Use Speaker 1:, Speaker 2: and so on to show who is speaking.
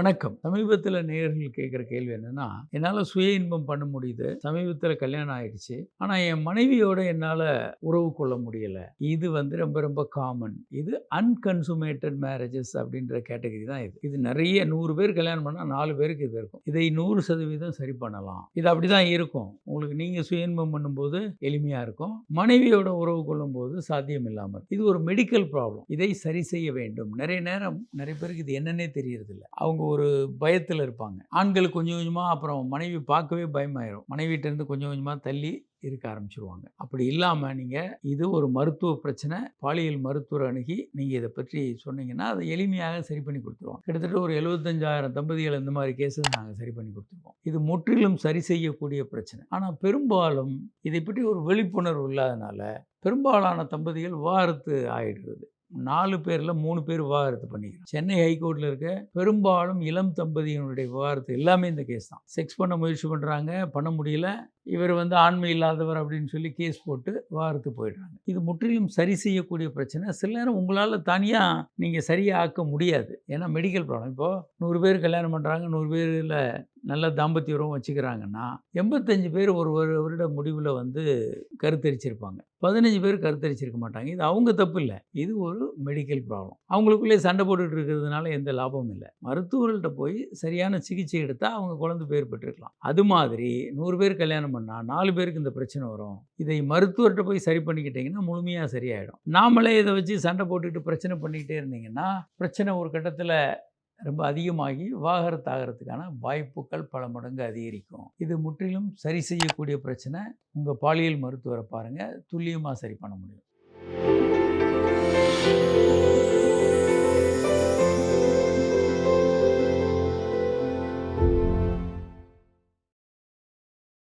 Speaker 1: வணக்கம். சமீபத்தில நேயர்கள் கேட்கிற கேள்வி என்னன்னா, என்னால சுய இன்பம் பண்ண முடியுது. சமீபத்தில கல்யாணம் ஆயிடுச்சு. ஆனா என் மனைவியோட என்னால உறவு கொள்ள முடியல. இது ரொம்ப ரொம்ப காமன். இது அன்கன்சுமேட்டட் மேரேஜஸ் அப்படின்ற கேட்டகரி தான் இது. இது நெறைய 100 பேர் கல்யாணம் பண்ணா 4 பேருக்கு இது இருக்கும். இதை 100% சரி பண்ணலாம். இது அப்படிதான் இருக்கும். உங்களுக்கு நீங்க சுய இன்பம் பண்ணும்போது எளிமையா இருக்கும். மனைவியோட உறவு கொள்ளும்போது சாத்தியம் இல்லாம இருக்கும். இது ஒரு மெடிக்கல் ப்ராப்ளம். இதை சரி செய்ய வேண்டும். நெறைய நேரம் நெறைய பேருக்கு இது என்னன்னே தெரியறதில்ல. அவங்க ஒரு பயத்துல இருப்பாங்க. ஆண்களுக்கு கொஞ்சம் கொஞ்சமா அப்புறம் மனைவி பார்க்கவே பயமாயிரும். மனைவிட்ட இருந்து கொஞ்சம் கொஞ்சமா தள்ளி இருக்க ஆரம்பிச்சுருவாங்க. அப்படி இல்லாம நீங்க இது ஒரு மருத்துவ பிரச்சனை. பாலியல் மருத்துவரை அணுகி நீங்க இத பற்றி சொன்னீங்கன்னா, அதை எளிமையாக சரி பண்ணி குடுத்துருவாங்க. கிட்டத்தட்ட ஒரு 75,000 தம்பதிகள் இந்த மாரி கேஸஸ் நாங்க சரி பண்ணி குடுத்துருக்கோம். இது முற்றிலும் சரி செய்யக்கூடிய பிரச்சனை. ஆனா பெரும்பாலும் இதை பற்றி ஒரு விழிப்புணர்வு இல்லாதனால, பெரும்பாலான தம்பதிகள் விவாகரத்து ஆயிடுறது. 4 பேர்ல 3 பேர் விவாகரத்து பண்ணிக்கிறோம். சென்னை ஹைகோர்ட்ல இருக்க பெரும்பாலும் இளம் தம்பதியினுடைய விவாகரத்து எல்லாமே இந்த கேஸ் தான். செக்ஸ் பண்ண முயற்சி பண்றாங்க, பண்ண முடியல. இவர் ஆண்மை இல்லாதவர் அப்படின்னு சொல்லி கேஸ் போட்டு விவாகரத்து போயிடுறாங்க. இது முற்றிலும் சரி செய்யக்கூடிய பிரச்சனை. சில நேரம் உங்களால தனியா நீங்க சரியா ஆக்க முடியாது. ஏன்னா மெடிக்கல் ப்ராப்ளம். இப்போ 100 பேர் கல்யாணம் பண்றாங்க. 100 பேர்ல நல்ல தாம்பத்திய உறவு வச்சுக்கிறாங்கன்னா, 85 பேர் ஒரு வருட முடிவுல கருத்தரிச்சிருப்பாங்க. 15 பேர் கருத்தரிச்சிருக்க மாட்டாங்க. இது அவங்க தப்பு இல்ல. இது ஒரு மெடிக்கல் ப்ராப்ளம். அவங்களுக்குள்ளே சண்டை போட்டுட்டு இருக்கிறதுனால எந்த லாபமும் இல்ல. மருத்துவர்கள்ட்ட போய் சரியான சிகிச்சை எடுத்தா அவங்க குழந்தை பேர் பெற்றுக்கலாம். அது மாதிரி 100 பேர் கல்யாணம் பண்ணா 4 பேருக்கு இந்த பிரச்சனை வரும். இதை மருத்துவர்ட்ட போய் சரி பண்ணிக்கிட்டீங்கன்னா முழுமையா சரியாயிடும். நாமளே இத வச்சு சண்டை போட்டுட்டு பிரச்சனை பண்ணிக்கிட்டே இருந்தீங்கன்னா, பிரச்சனை ஒரு கட்டத்தில ரொம்ப அதிகமாகி விவாகரத்து ஆகிறதுக்கான வாய்ப்புகள் பல மடங்கு அதிகரிக்கும். இது முற்றிலும் சரி செய்யக்கூடிய பிரச்சனை. உங்க பாலியல் மருத்துவரை பாருங்க. துல்லியமா சரி பண்ண முடியும்.